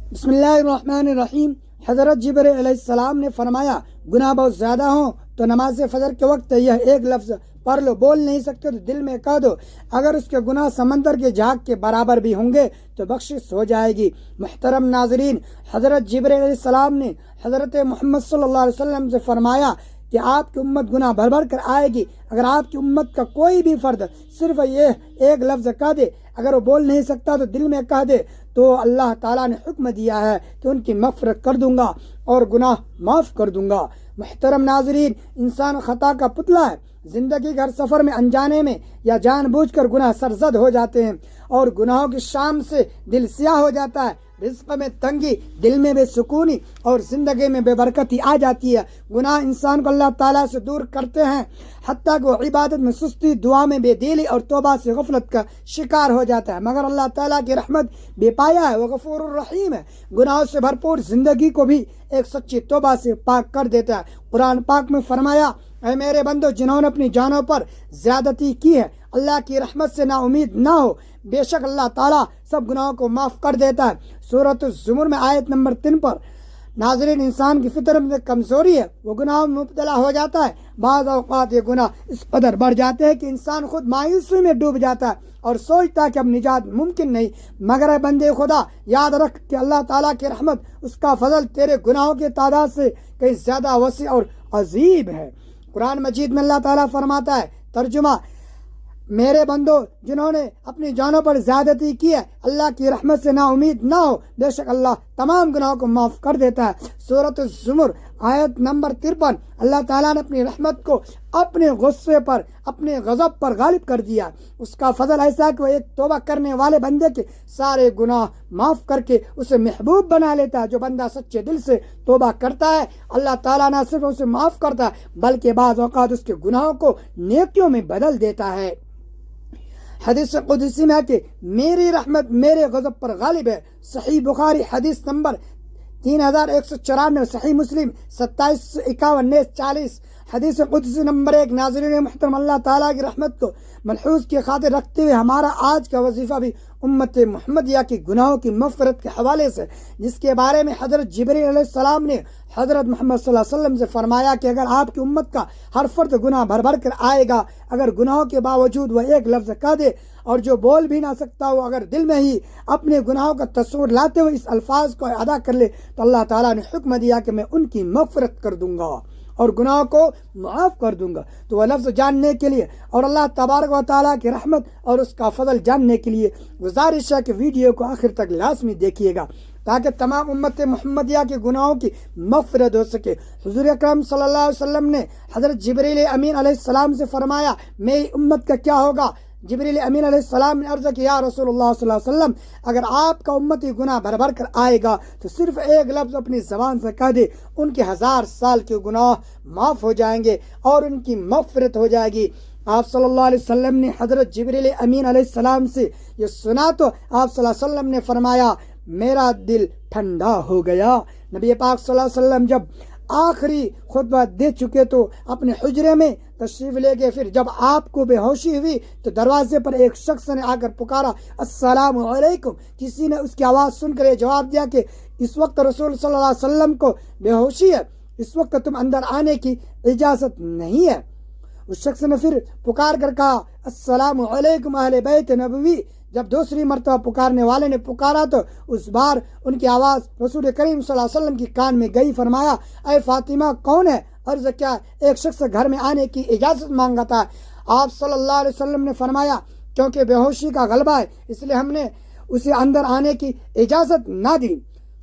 बिस्मिल्लाहिर्रहमानिर्रहीम। हज़रत जिब्रील अलैहिस्सलाम ने फरमाया, गुनाह बहुत ज़्यादा हो तो नमाज फजर के वक्त यह एक लफ्ज़ पढ़ लो। बोल नहीं सकते तो दिल में कह दो। अगर उसके गुनाह समंदर के झाग के बराबर भी होंगे तो बख्शिश हो जाएगी। मुहतरम नाजरीन, हज़रत जिब्रील अलैहिस्सलाम ने हज़रत मोहम्मद सल्लल्लाहु अलैहि वसल्लम से फरमाया कि आपकी उम्मत गुनाह भर भर कर आएगी। अगर आपकी उम्मत का कोई भी फर्द सिर्फ ये एक लफ्ज़ कह दे, अगर वो बोल नहीं सकता तो दिल में कह दे, तो अल्लाह ताला ने हुक्म दिया है कि उनकी मग़फ़िरत कर दूंगा और गुनाह माफ़ कर दूंगा। मुहतरम नाज़रीन, इंसान खता का पुतला है। जिंदगी के हर सफ़र में अनजाने में या जानबूझकर गुनाह सरजद हो जाते हैं और गुनाहों की शाम से दिल सियाह हो जाता है। रिज़्क़ में तंगी, दिल में बेसुकूनी और ज़िंदगी में बेबरकती आ जाती है। गुनाह इंसान को अल्लाह ताला से दूर करते हैं, हत्ता कि वो इबादत में सुस्ती, दुआ में बेदिली और तौबा से गफलत का शिकार हो जाता है। मगर अल्लाह ताला की रहमत बेपाया है, वो गफूरुर रहीम है। गुनाहों से भरपूर ज़िंदगी को भी एक सच्ची तौबा से पाक कर देता है। कुरान पाक में फरमाया, ऐ मेरे बंदो, जिन्होंने अपनी जानों पर ज्यादती की है, अल्लाह की रहमत से ना उम्मीद ना हो। बेशक अल्लाह ताला सब गुनाहों को माफ़ कर देता है। सूरत ज़ुमर में आयत नंबर 3 पर। नाज़रीन, इंसान की फितरत में कमज़ोरी है, वो गुनाहों में मुब्तला हो जाता है। बाज़ औक़ात ये गुनाह इस कदर बढ़ जाते हैं कि इंसान खुद मायूसी में डूब जाता है और सोचता है कि अब निजात मुमकिन नहीं। मगर बंदे खुदा, याद रख कि अल्लाह ताला की रहमत, उसका फजल तेरे गुनाहों की तादाद से कहीं ज़्यादा वसी और अजीब है। कुरान मजीद में अल्लाह ताला फरमाता है, तर्जुमा, मेरे बंदो, जिन्होंने अपनी जानों पर ज्यादती की है, अल्लाह की रहमत से ना उम्मीद ना हो। बेशक अल्लाह तमाम गुनाहों को माफ़ कर देता है। सूरत ज़ुमर आयत नंबर 53। अल्लाह ताला ने अपनी रहमत को अपने गुस्से पर, अपने गज़ब पर गालिब कर दिया। उसका फजल ऐसा कि वो एक तौबा करने वाले बंदे के सारे गुनाह माफ़ करके उसे महबूब बना लेता है। जो बंदा सच्चे दिल से तौबा करता है, अल्लाह ताला ना सिर्फ उसे माफ़ करता है बल्कि बाज़ औक़ात उसके गुनाहों को नेकियों में बदल देता है। हदीस कुदसी में है कि मेरी रहमत मेरे गज़ब पर गालिब है। सही बुखारी हदीस नंबर 3194, सही मुस्लिम 2751 40। हदीस कुदसी नंबर 1। नाज़रीन मुहतरम, अल्लाह ताला की रहमत को मलहूज़ की खातिर रखते हुए हमारा आज का वजीफ़ा भी उम्मत मुहम्मदिया की गुनाहों की मग़फ़िरत के हवाले से, जिसके बारे में हज़रत जिब्रील अलैहिस्सलाम ने हज़रत मोहम्मद सल्लल्लाहु अलैहि वसल्लम से फरमाया कि अगर आपकी उम्मत का हर फर्द गुनाह भर भर कर आएगा, अगर गुनाहों के बावजूद वह एक लफ्ज़ कह दे और जो बोल भी ना सकता हो, अगर दिल में ही अपने गुनाहों का तस्वुर लाते हुए इस अल्फाज को अदा कर ले, तो अल्लाह ताला ने हुक्म दिया कि मैं उनकी मग़फ़िरत कर दूंगा और गुनाह को माफ़ कर दूंगा। तो वह लफ्ज़ जानने के लिए और अल्लाह तबारक व तआला की रहमत और उसका फजल जानने के लिए गुजारिश है कि वीडियो को आखिर तक लाजमी देखिएगा, ताकि तमाम उम्मत मुहम्मदिया के गुनाहों की मग़फ़िरत हो सके। हुज़ूर अकरम सल्लल्लाहु अलैहि वसल्लम ने हज़रत जिब्रील अमीन अलैहिस्सलाम से फरमाया, मेरी उम्मत का क्या होगा? जिब्रील अमीन अलैहिस्सलाम ने अर्ज़ किया, या रसूलुल्लाह सल्लल्लाहु अलैहि वसल्लम, अगर आपका उम्मती गुनाह भर भर कर आएगा तो सिर्फ एक लफ्ज़ अपनी ज़बान से कह दे, उनके 1000 साल के गुनाह माफ़ हो जाएंगे और उनकी मग़फ़िरत हो जाएगी। आप सल्लल्लाहु अलैहि वसल्लम ने हज़रत जिब्रील अमीन अलैहिस्सलाम से ये सुना तो आप सल्लल्लाहु अलैहि वसल्लम ने फरमाया, मेरा दिल ठंडा हो गया। नबी पाक सल्लल्लाहु अलैहि वसल्लम जब आखिरी खुतबा दे चुके तो अपने हुजरे में तशरीफ ले गए। फिर जब आपको बेहोशी हुई तो दरवाजे पर एक शख्स ने आकर पुकारा, अस्सलामु अलैकुम। किसी ने उसकी आवाज़ सुनकर जवाब दिया कि इस वक्त रसूल सल्लल्लाहु अलैहि वसल्लम को बेहोशी है, इस वक्त तुम अंदर आने की इजाज़त नहीं है। उस शख्स ने फिर पुकार कर कहा, अस्सलामु अलैकुम अहले बैत नबवी। जब दूसरी मरतबा पुकारने वाले ने पुकारा तो उस बार उनकी आवाज़ रसूल करीम सल्लल्लाहु अलैहि वसल्लम की कान में गई। फरमाया, ऐ फातिमा, कौन है? अर्ज़ क्या? एक शख्स घर में आने की इजाज़त मांगा था। आप सल्लल्लाहु अलैहि वसल्लम ने फरमाया, क्योंकि बेहोशी का गलबा है इसलिए हमने उसे अंदर आने की इजाज़त ना दी।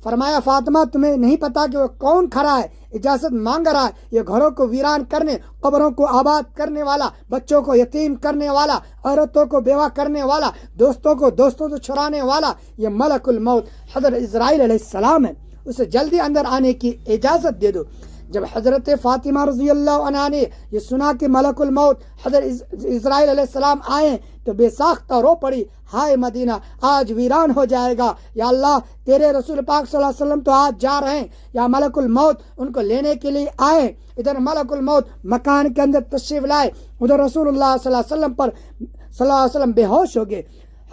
फरमाया, फातिमा, तुम्हें नहीं पता कि वो कौन खड़ा है, इजाज़त मांग रहा है? ये घरों को वीरान करने, कब्रों को आबाद करने वाला, बच्चों को यतीम करने वाला, औरतों को बेवा करने वाला, दोस्तों को दोस्तों से छुड़ाने वाला, ये मलकुल मौत हज़रत इज़राइल अलैहिस्सलाम है। उसे जल्दी अंदर आने की इजाज़त दे दो। जब हज़रत फ़ातिमा रज़ियल्लाहु अन्हा ने ये सुना कि मलकुल मौत हज़रत इज़राइल अलैहिस्सलाम आए तो बेसाख्ता रो पड़ी, हाय मदीना आज वीरान हो जाएगा। या अल्लाह, तेरे रसूल पाक सल्लल्लाहु अलैहि वसल्लम तो आज जा रहे हैं, या मलकुल मौत उनको लेने के लिए आए। इधर मलकुल मौत मकान के अंदर तशरीफ लाए, उधर रसूलुल्लाह सल्लल्लाहु अलैहि वसल्लम बेहोश हो गए।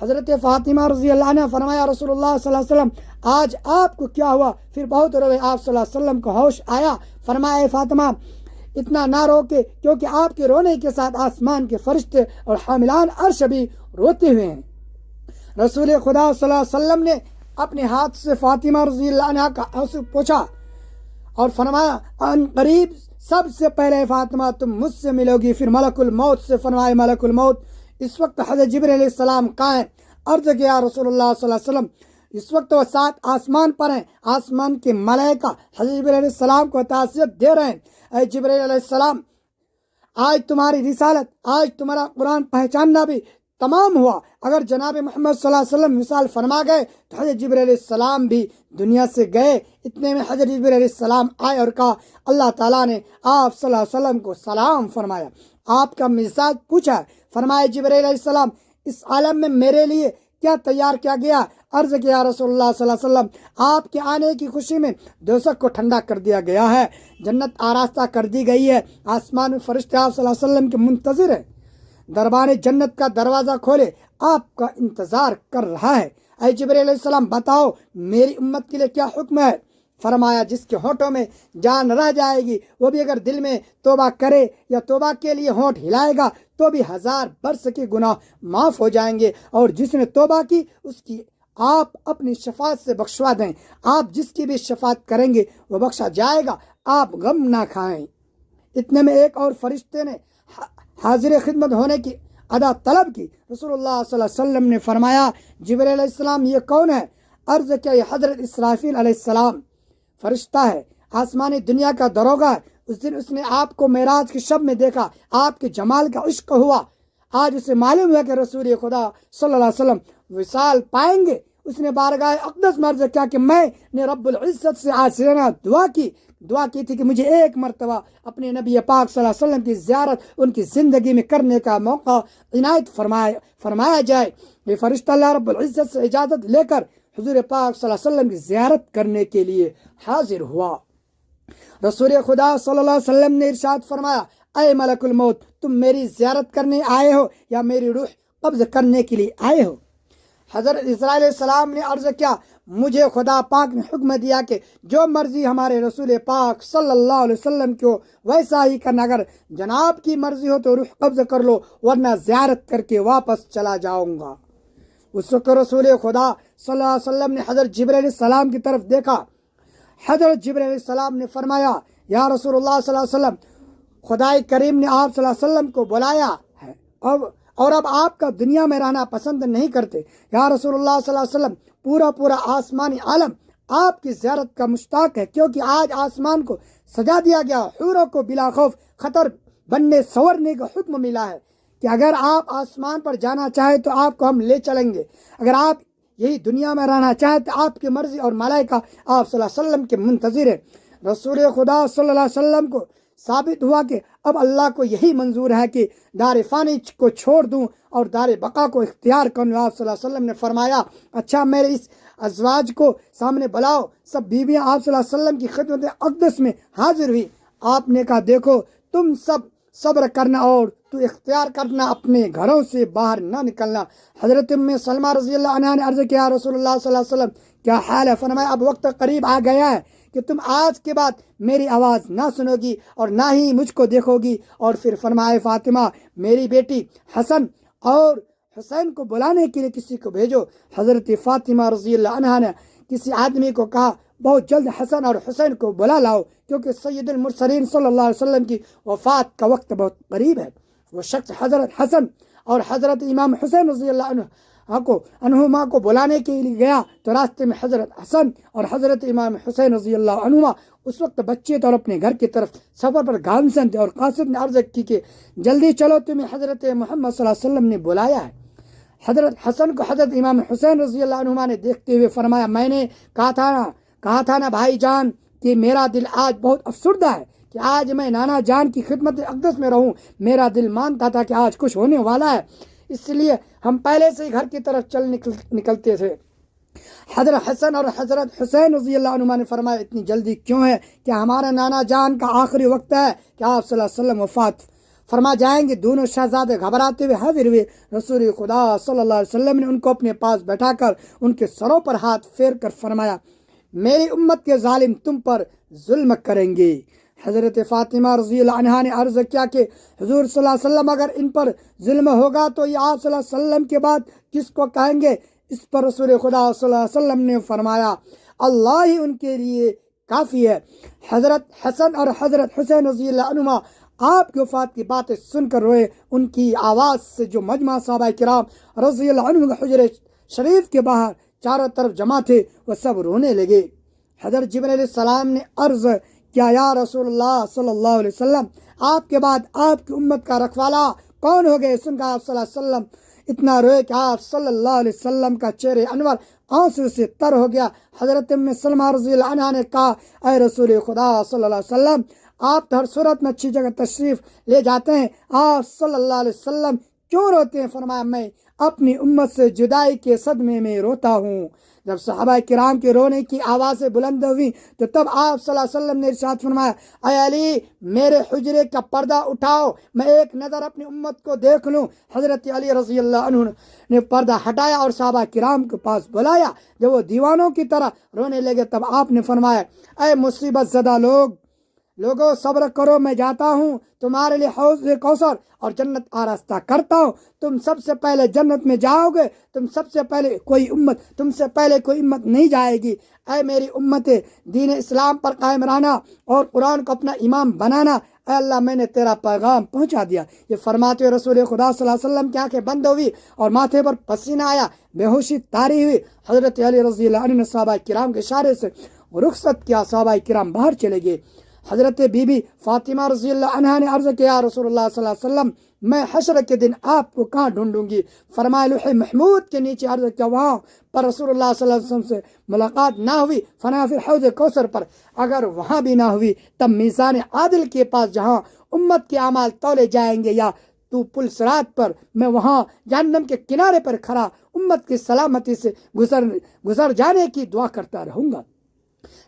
حضرت فاطمہ رضی اللہ عنہ فرمایا رسول اللہ صلی اللہ علیہ وسلم آج آپ کو کیا ہوا؟ پھر بہت روئے، آپ صلی اللہ علیہ وسلم کو ہوش آیا، فرمایا فاطمہ اتنا نہ روکے، کیونکہ آپ کے رونے کے ساتھ آسمان کے فرشتے اور حاملان عرش بھی روتے ہوئے ہیں۔ رسول خدا صلی اللہ علیہ وسلم نے اپنے ہاتھ سے فاطمہ رضی اللہ عنہ کا آنسو پوچھا اور فرمایا ان قریب سب سے پہلے فاطمہ تم مجھ سے ملو گی۔ پھر ملک الموت سے فرمائے ملک الموت اس وقت حضرت جبرائیل علیہ السلام کہاں ہیں؟ عرض کیا رسول اللہ صلی اللہ علیہ وسلم اس وقت وہ 7 آسمان پر ہیں، آسمان کے ملائکہ حضرت جبرائیل علیہ السلام کو تعزیت دے رہے ہیں، اے جبرائیل علیہ السلام آج تمہاری رسالت، آج تمہارا قرآن پہچاننا بھی تمام ہوا۔ اگر جناب محمد صلی اللہ علیہ وسلم مثال فرما گئے تو حضرت جبرائیل علیہ السلام بھی دنیا سے گئے۔ اتنے میں حضرت جبرائیل علیہ السلام آئے اور کہا اللہ تعالیٰ نے آپ صلی اللہ علیہ وسلم کو سلام فرمایا، آپ کا مزاج پوچھا ہے۔ فرمائے جبرائیل علیہ السلام اس عالم میں میرے لیے کیا تیار کیا گیا؟ عرض کیا رسول اللہ صلی اللہ علیہ وسلم آپ کے آنے کی خوشی میں دوزخ کو ٹھنڈا کر دیا گیا ہے، جنت آراستہ کر دی گئی ہے، آسمان میں فرشتے آپ صلی اللہ علیہ وسلم کے منتظر ہیں، دربان جنت کا دروازہ کھولے آپ کا انتظار کر رہا ہے۔ اے جبرائیل علیہ السلام بتاؤ میری امت کے لیے کیا حکم ہے؟ فرمایا جس کے ہونٹوں میں جان رہ جائے گی وہ بھی اگر دل میں توبہ کرے یا توبہ کے لیے ہونٹ ہلائے گا تو بھی 1000 برس کے گناہ معاف ہو جائیں گے، اور جس نے توبہ کی اس کی آپ اپنی شفاعت سے بخشوا دیں، آپ جس کی بھی شفاعت کریں گے وہ بخشا جائے گا، آپ غم نہ کھائیں۔ اتنے میں ایک اور فرشتے نے حاضر خدمت ہونے کی ادا طلب کی۔ رسول اللہ صلی اللہ علیہ وسلم نے فرمایا جبرائیل علیہ السلام یہ کون ہے؟ عرض کیا یہ حضرت اسرافیل علیہ السلام فرشتہ ہے، آسمانی دنیا کا دروگا ہے۔ اس دن اس نے آپ کو معراج کی شب میں دیکھا، آپ کے جمال کا عشق ہوا، آج اسے معلوم ہوا کہ رسول خدا صلی اللہ علیہ وسلم وصال پائیں گے۔ اس نے بارگاہ اقدس میں عرض کیا کہ میں نے رب العزت سے عاجزانہ دعا کی تھی کہ مجھے ایک مرتبہ اپنے نبی پاک صلی اللہ علیہ وسلم کی زیارت ان کی زندگی میں کرنے کا موقع عنایت فرمایا جائے۔ یہ فرشتہ اللہ رب العزت سے اجازت لے کر حضور پاک صلی اللہ علیہ وسلم کی زیارت کرنے کے لیے حاضر ہوا۔ رسول خدا صلی اللہ علیہ وسلم نے ارشاد فرمایا اے ملک الموت تم میری زیارت کرنے آئے ہو یا میری روح قبض کرنے کے لیے آئے ہو؟ حضرت اسرائیل علیہ السلام نے عرض کیا مجھے خدا پاک نے حکم دیا کہ جو مرضی ہمارے رسول پاک صلی اللہ علیہ وسلم کو ویسا ہی کرنا، اگر جناب کی مرضی ہو تو روح قبض کر لو ورنہ زیارت کر کے واپس چلا جاؤں گا۔ اس وقت رسول خدا صلی اللہ علیہ وسلم نے حضرت جبرائیل علیہ السلام کی طرف دیکھا۔ حضرت جبرائیل علیہ السلام نے فرمایا یا رسول اللہ صلی اللہ علیہ وسلم خدائے کریم نے آپ صلی اللہ علیہ وسلم کو بلایا ہے اور اب آپ کا دنیا میں رہنا پسند نہیں کرتے۔ یا رسول اللہ صلی اللہ علیہ وسلم پورا آسمانی عالم آپ کی زیارت کا مشتاق ہے، کیونکہ آج آسمان کو سجا دیا گیا، حوروں کو بلا خوف خطر بننے سورنے کا حکم ملا ہے کہ اگر آپ آسمان پر جانا چاہیں تو آپ کو ہم لے چلیں گے، اگر آپ یہی دنیا میں رہنا چاہیں تو آپ کی مرضی، اور ملائکہ آپ صلی اللہ علیہ وسلم کے منتظر ہیں۔ رسول خدا صلی اللہ علیہ وسلم کو ثابت ہوا کہ اب اللہ کو یہی منظور ہے کہ دار فانی کو چھوڑ دوں اور دار بقا کو اختیار کروں۔ آپ صلی اللہ علیہ وسلم نے فرمایا اچھا میرے اس ازواج کو سامنے بلاؤ۔ سب بیویاں آپ صلی اللہ علیہ وسلم کی خدمت اقدس میں حاضر ہوئی۔ آپ نے کہا دیکھو تم سب صبر کرنا اور تو اختیار کرنا اپنے گھروں سے باہر نہ نکلنا۔ حضرت ام سلمہ رضی اللہ عنہا نے عرض کیا رسول اللہ صلی اللہ علیہ وسلم کیا حال ہے؟ فرمایا اب وقت قریب آ گیا ہے کہ تم آج کے بعد میری آواز نہ سنو گی اور نہ ہی مجھ کو دیکھو گی۔ اور پھر فرمائے فاطمہ میری بیٹی حسن اور حسین کو بلانے کے لیے کسی کو بھیجو۔ حضرت فاطمہ رضی اللہ عنہا نے کسی آدمی کو کہا بہت جلد حسن اور حسین کو بلا لاؤ، کیونکہ سید المرسلین صلی اللہ علیہ وسلم کی وفات کا وقت بہت قریب ہے۔ وہ شخص حضرت حسن اور حضرت امام حسین رضی اللہ عنہما کو بلانے کے لیے گیا تو راستے میں حضرت حسن اور حضرت امام حسین رضی اللہ عنہما اس وقت بچے تھے اور اپنے گھر کی طرف سفر پر گامزن تھے، اور قاصد نے عرض کی کہ جلدی چلو تمہیں حضرت محمد صلی اللہ علیہ وسلم نے بلایا ہے۔ حضرت حسن کو حضرت امام حسین رضی اللہ عنہما نے دیکھتے ہوئے فرمایا میں نے کہا تھا نا بھائی جان کہ میرا دل آج بہت افسردہ ہے کہ آج میں نانا جان کی خدمت اقدس میں رہوں۔ میرا دل مانتا تھا کہ آج کچھ ہونے والا ہے، اس لیے ہم پہلے سے ہی گھر کی طرف چل نکلتے تھے۔ حضرت حسن اور حضرت حسین رضی اللہ عنہما نے فرمایا اتنی جلدی کیوں ہے کہ ہمارے نانا جان کا آخری وقت ہے کہ آپ صلی اللہ علیہ وسلم وفات फरमा जाएंगे। दोनों शहजादे घबराते हुए हाजिर हुए। रसूल खुदा सल्लल्लाहु अलैहि वसल्लम ने उनको अपने पास बैठाकर उनके सरों पर हाथ फेर कर फरमाया, मेरी उम्मत के जालिम तुम पर जुल्म करेंगे। हजरत फातिमा रज़ी अल्लाह अन्हा ने अर्ज किया कि हुजूर सल्लल्लाहु अलैहि वसल्लम अगर इन पर जुल्म होगा तो ये आप सल्लल्लाहु अलैहि वसल्लम के बाद किसको कहेंगे। इस पर रसूल खुदा सल्लल्लाहु अलैहि वसल्लम ने फरमाया, अल्लाह ही उनके लिए काफ़ी है। हजरत हसन और हजरत हुसैन रज़ी अल्लाह अन्हुमा आपकी वफ़ात की बातें सुनकर रोए। उनकी आवाज़ से जो मजमा सहाबा किराम रज़ी अल्लाह अन्हुम हुजरे शरीफ के बाहर चारों तरफ जमा थे वह सब रोने लगे। हजरत जिब्रील अलैहिस्सलाम ने अर्ज किया, या रसूलुल्लाह सल्लल्लाहु अलैहि वसल्लम, आपके बाद आपकी उम्मत का रखवाला कौन हो गए। सुनकर आप सल्लल्लाहु अलैहि वसल्लम इतना रोए कि आप सल्लल्लाहु अलैहि वसल्लम का चेहरे अनवर आंसू से तर हो गया। हजरत उम्मे सलमा रज़ी अल्लाह अन्हा ने कहा, ऐ रसूल खुदा सल्लल्लाहु अलैहि वसल्लम, आप तो हर सूरत में अच्छी जगह तशरीफ ले जाते हैं, आप सल्लल्लाहु अलैहि वसल्लम क्यों रोते हैं। फरमाया, मैं अपनी उम्मत से जुदाई के सदमे में रोता हूँ। जब सहाबा किराम के रोने की आवाज़ें बुलंद हुई तो तब आप सल्लल्लाहु अलैहि वसल्लम ने इरशाद फरमाया, ऐ अली, मेरे हुजरे का पर्दा उठाओ, मैं एक नज़र अपनी उम्मत को देख लूँ। हजरत अली रज़ी अल्लाह अन्हु ने पर्दा हटाया और सहाबा किराम के पास बुलाया। जब वो दीवानों की तरह रोने लगे तब आपने फरमाया, ऐ मुसीबत ज़दा लोगों सब्र करो, मैं जाता हूँ, तुम्हारे लिए हौज़ कौसर और जन्नत आरास्ता करता हूँ। तुम सबसे पहले जन्नत में जाओगे, तुमसे पहले कोई उम्मत नहीं जाएगी। ऐ मेरी उम्मत, दीन इस्लाम पर कायम रहना और कुरान को अपना इमाम बनाना। ऐ अल्लाह, मैंने तेरा पैगाम पहुँचा दिया। ये फरमाते हुए रसूल खुदा सल्लल्लाहु अलैहि वसल्लम की आंखें बंद हुई और माथे पर पसीना आया, बेहोशी तारी हुई। हजरत अली रज़ी अल्लाह अन्हु ने सहाबा किराम के इशारे से रुखसत किया। सहाबा किराम बाहर चले गए। हजरत बीबी फातिमा रज़ी अल्लाह अन्हा ने अर्ज किया, रसूलुल्लाह सल्लल्लाहु अलैहि वसल्लम, मैं हशर के दिन आपको कहाँ ढूंढूंगी। फरमाया, लौह महमूद के नीचे। अर्ज किया, वहाँ पर रसूलुल्लाह सल्लल्लाहु अलैहि वसल्लम से मुलाकात ना हुई। फरमाया, फिर हौज़ कौसर पर। अगर वहाँ भी ना हुई तब मीज़ान आदिल के पास जहाँ उम्मत के अमाल तौले जाएंगे, या तू पुल सिरात पर, मैं वहाँ जहन्नम के किनारे पर खड़ा उम्मत की सलामती से गुजर जाने की दुआ करता रहूँगा।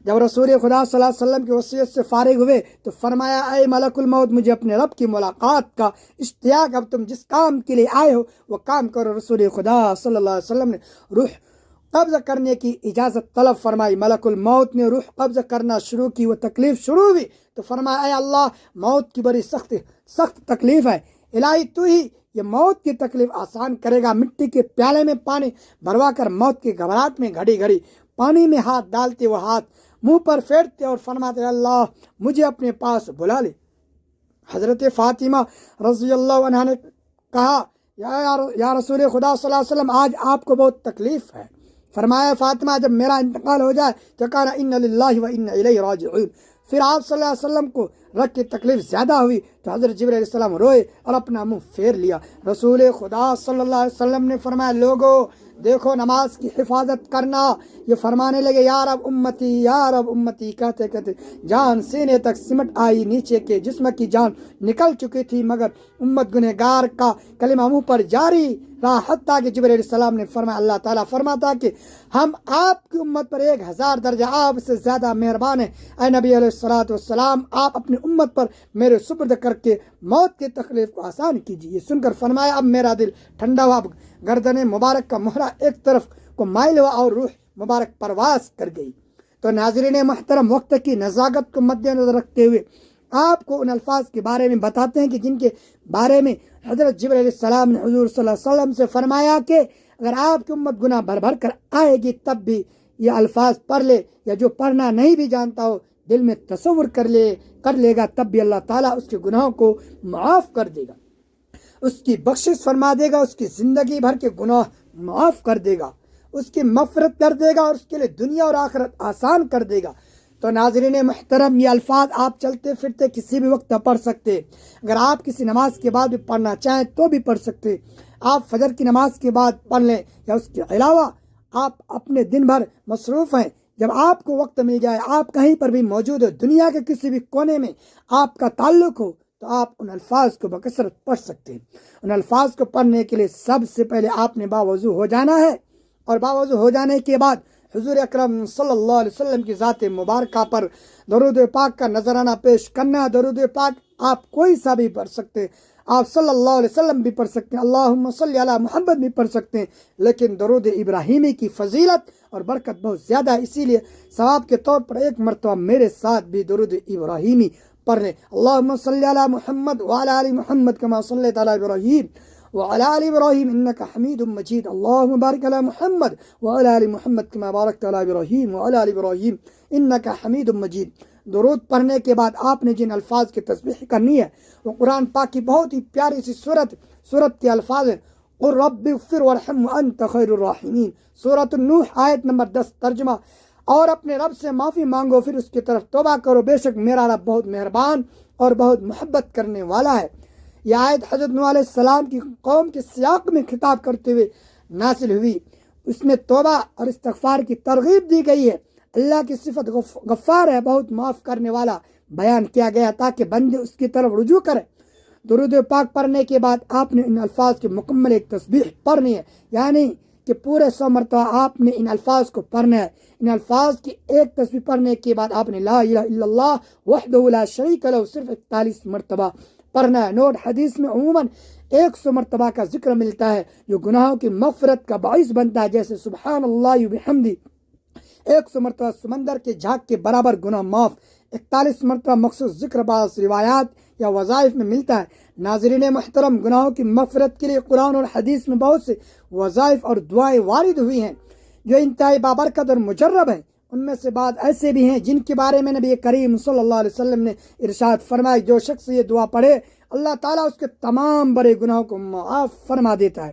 जब रसूल खुदा सल्लल्लाहु अलैहि वसल्लम की वसीयत से फारिग हुए तो फरमाया, ऐ मलकुल मौत, मुझे अपने रब की मुलाकात का इश्तियाक, अब तुम जिस काम के लिए आए हो वो काम करो। रसूल खुदा सल्लल्लाहु अलैहि वसल्लम ने रूह कब्ज़ करने की इजाज़त तलब फरमाई। मलकुल मौत ने रूह कब्ज़ करना शुरू की। वो तकलीफ़ शुरू हुई तो फरमाया, ऐ अल्लाह, मौत की बड़ी सख्त तकलीफ़ है, इलाही तू ही ये मौत की तकलीफ़ आसान करेगा। मिट्टी के प्याले में पानी भरवा कर मौत की घबराहट में घड़ी घड़ी पानी में हाथ डालते, वो हाथ मुंह पर फेरते और फरमाते, अल्लाह, मुझे अपने पास बुला ले। हजरत फातिमा रज़ी अल्लाह अन्हा ने कहा, या रसूल खुदा सल्लल्लाहु अलैहि वसल्लम, आज आपको बहुत तकलीफ़ है। फरमाया, फातिमा, जब मेरा इंतकाल हो जाए तो कहना, इन्ना लिल्लाहि व इन्ना इलैहि राजिऊन। फिर आप सल्लल्लाहु अलैहि वसल्लम को रख की तकलीफ़ ज़्यादा हुई तो हज़रत जिब्रील अलैहिस्सलाम रोए और अपना मुंह फेर लिया। रसूल खुदा सल्लल्लाहु अलैहि वसल्लम ने फरमाया, लोगों देखो, नमाज की हिफाजत करना। ये फरमाने लगे, या रब उम्मती, कहते कहते जान सीने तक सिमट आई। नीचे के जिस्म की जान निकल चुकी थी मगर उम्मत गुनहगार का कलिमा मुंह पर जारी रहा। हत्ता कि जिब्रील अलैहिस्सलाम ने फरमाया, अल्लाह ताला फरमाता कि हम आपकी उम्मत पर 1000 दर्जा आपसे ज़्यादा मेहरबान है। ऐ नबी अलैहिस्सलातु वस्सलाम, आप अपनी उम्मत पर मेरे सुपुर्द करके मौत की तकलीफ़ को आसान कीजिए। सुनकर फरमाया, अब मेरा दिल ठंडा हुआ। गर्दन मुबारक का मोहरा एक तरफ को माइल हुआ और रूह मुबारक परवास कर गई। तो नाज़रीन मुहतरम, वक्त की नज़ाकत को मद्देनजर रखते हुए आपको उन अल्फाज के बारे में बताते हैं कि जिनके बारे में हज़रत जिब्रील अलैहिस्सलाम ने हुज़ूर सल्लल्लाहु अलैहि वसल्लम से फरमाया कि अगर आपकी उम्मत गुनाह भर भर कर आएगी तब भी ये अल्फाज पढ़ ले, या जो पढ़ना नहीं भी जानता हो दिल में तसव्वुर कर लेगा, तब भी अल्लाह ताला उसके गुनाहों को माफ़ कर देगा, उसकी बख्शिश फरमा देगा, उसकी ज़िंदगी भर के गुनाह माफ़ कर देगा, उसकी मफ़रत कर देगा और उसके लिए दुनिया और आखिरत आसान कर देगा। तो नाज़रीन मुहतरम, ये अल्फाज आप चलते फिरते किसी भी वक्त पढ़ सकते। अगर आप किसी नमाज के बाद भी पढ़ना चाहें तो भी पढ़ सकते। आप फजर की नमाज के बाद पढ़ लें, या उसके अलावा आप अपने दिन भर मसरूफ़ हैं, जब आपको वक्त मिल जाए, आप कहीं पर भी मौजूद हो, दुनिया के किसी भी कोने में आपका ताल्लुक़ हो, तो आप उन अल्फाज को बकसरत पढ़ सकते हैं। उन अल्फाज को पढ़ने के लिए सबसे पहले आपने बावज़ू हो जाना है, और बावज़ू हो जाने के बाद हुज़ूर अकरम सल्लल्लाहु अलैहि वसल्लम की ज़ात मुबारका पर दरूद पाक का नजराना पेश करना। दरूद पाक आप कोई सा भी पढ़ सकते। آپ صلی اللہ علیہ وسلم بھی پڑھ سکتے ہیں، اللہم صلی علی محمد بھی پڑھ سکتے ہیں، لیکن درود ابراہیمی کی فضیلت اور برکت بہت زیادہ ہے، اسی لیے ثواب کے طور پر ایک مرتبہ میرے ساتھ بھی درود ابراہیمی پڑھ لیں۔ اللہم صلی علی محمد وعلی آل محمد کما صلیت علی ابراہیم وعلی آل ابراہیم انک حمید مجید، اللہم بارک علی محمد وعلی آل محمد کما بارکت علی ابراہیم وعلی آل ابراہیم انک حمید مجید۔ درود پڑھنے کے بعد آپ نے جن الفاظ کی تسبیح کرنی ہے وہ قرآن پاک کی بہت ہی پیاری سی سورت کے الفاظ ہیں، قل رب اغفر وارحم وانت خیر الراحمین، سورۃ النوح آیت نمبر 10 ترجمہ، اور اپنے رب سے معافی مانگو پھر اس کی طرف توبہ کرو، بے شک میرا رب بہت مہربان اور بہت محبت کرنے والا ہے۔ یہ آیت حضرت نوح علیہ السلام کی قوم کے سیاق میں خطاب کرتے ہوئے نازل ہوئی، اس میں توبہ اور استغفار کی ترغیب دی گئی ہے۔ اللہ کی صفت غفار ہے، بہت معاف کرنے والا بیان کیا گیا تاکہ بندے اس کی طرف رجوع کریں۔ درود پاک پڑھنے کے بعد آپ نے ان الفاظ کی مکمل ایک تسبیح پڑھنی ہے، یعنی کہ پورے 100 مرتبہ آپ نے ان الفاظ کو پڑھنا ہے۔ ان الفاظ کی ایک تسبیح پڑھنے کے بعد آپ نے لا الہ الا اللہ وحدہ لا شریک لہ صرف 41 مرتبہ پڑھنا ہے۔ نوٹ حدیث میں عموماً 100 مرتبہ کا ذکر ملتا ہے جو گناہوں کی مغفرت کا باعث بنتا ہے، جیسے سبحان اللہ وبحمدہ 100 مرتبہ سمندر کے جھاگ کے برابر گناہ معاف، 41 مرتبہ مخصوص ذکر بعض روایات یا وظائف میں ملتا ہے۔ ناظرین محترم، گناہوں کی مغفرت کے لیے قرآن اور حدیث میں بہت سے وظائف اور دعائیں وارد ہوئی ہیں جو انتہائی بابرکت اور مجرب ہیں۔ ان میں سے بعض ایسے بھی ہیں جن کے بارے میں نبی کریم صلی اللہ علیہ وسلم نے ارشاد فرمایا، جو شخص یہ دعا پڑھے اللہ تعالیٰ اس کے تمام بڑے گناہوں کو معاف فرما دیتا ہے۔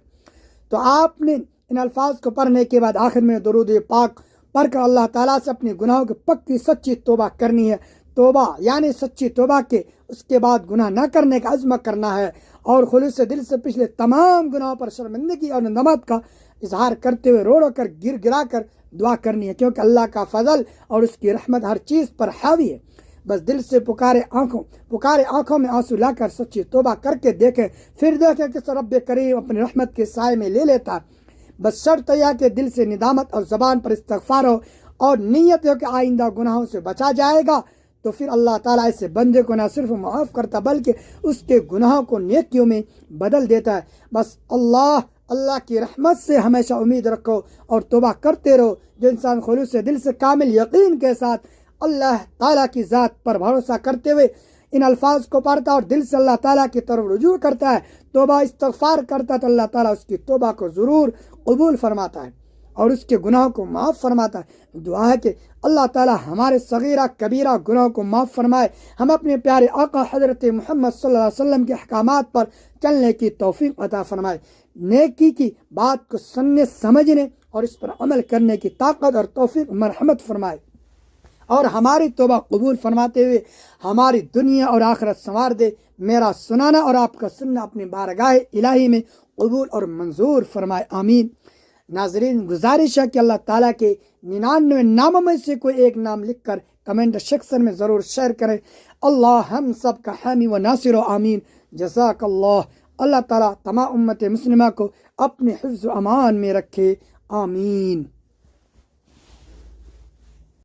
تو آپ نے ان الفاظ کو پڑھنے کے بعد آخر میں درود پاک پڑھ کر اللہ تعالیٰ سے اپنے گناہوں کی پکی سچی توبہ کرنی ہے۔ توبہ یعنی سچی توبہ کے اس کے بعد گناہ نہ کرنے کا عزم کرنا ہے، اور خلوص دل سے پچھلے تمام گناہوں پر شرمندگی اور ندامت کا اظہار کرتے ہوئے رو رو کر گر گرا کر دعا کرنی ہے، کیونکہ اللہ کا فضل اور اس کی رحمت ہر چیز پر حاوی ہے۔ بس دل سے پکارے آنکھوں میں آنسو لا کر سچی توبہ کر کے دیکھیں، پھر دیکھیں کہ رب کریم اپنی رحمت کے سائے میں لے لیتا ہے۔ بس شرط یہ کہ دل سے ندامت اور زبان پر استغفار ہو اور نیت ہو کہ آئندہ گناہوں سے بچا جائے گا، تو پھر اللہ تعالیٰ ایسے بندے کو نہ صرف معاف کرتا بلکہ اس کے گناہوں کو نیکیوں میں بدل دیتا ہے۔ بس اللہ کی رحمت سے ہمیشہ امید رکھو اور توبہ کرتے رہو۔ جو انسان خلوص دل سے کامل یقین کے ساتھ اللہ تعالیٰ کی ذات پر بھروسہ کرتے ہوئے ان الفاظ کو پڑھتا اور دل سے اللہ تعالیٰ کی طرف رجوع کرتا ہے، توبہ استغفار کرتا ہے، تو اللہ تعالیٰ اس کی توبہ کو ضرور قبول فرماتا ہے اور اس کے گناہوں کو معاف فرماتا ہے۔ دعا ہے کہ اللہ تعالیٰ ہمارے صغیرہ کبیرہ گناہوں کو معاف فرمائے، ہم اپنے پیارے آقا حضرت محمد صلی اللہ علیہ وسلم کے احکامات پر چلنے کی توفیق عطا فرمائے، نیکی کی بات کو سننے سمجھنے اور اس پر عمل کرنے کی طاقت اور توفیق مرحمت فرمائے، اور ہماری توبہ قبول فرماتے ہوئے ہماری دنیا اور آخرت سنوار دے۔ میرا سنانا اور آپ کا سننا اپنی بارگاہ الہی میں قبول اور منظور فرمائے، آمین۔ ناظرین، گزارش ہے کہ اللہ تعالیٰ کے 99 ناموں میں سے کوئی ایک نام لکھ کر کمنٹ سیکشن میں ضرور شیئر کریں۔ اللہ ہم سب کا حامی و ناصر و آمین۔ جزاک اللہ۔ اللہ تعالیٰ تمام امت مسلمہ کو اپنے حفظ و امان میں رکھے، آمین۔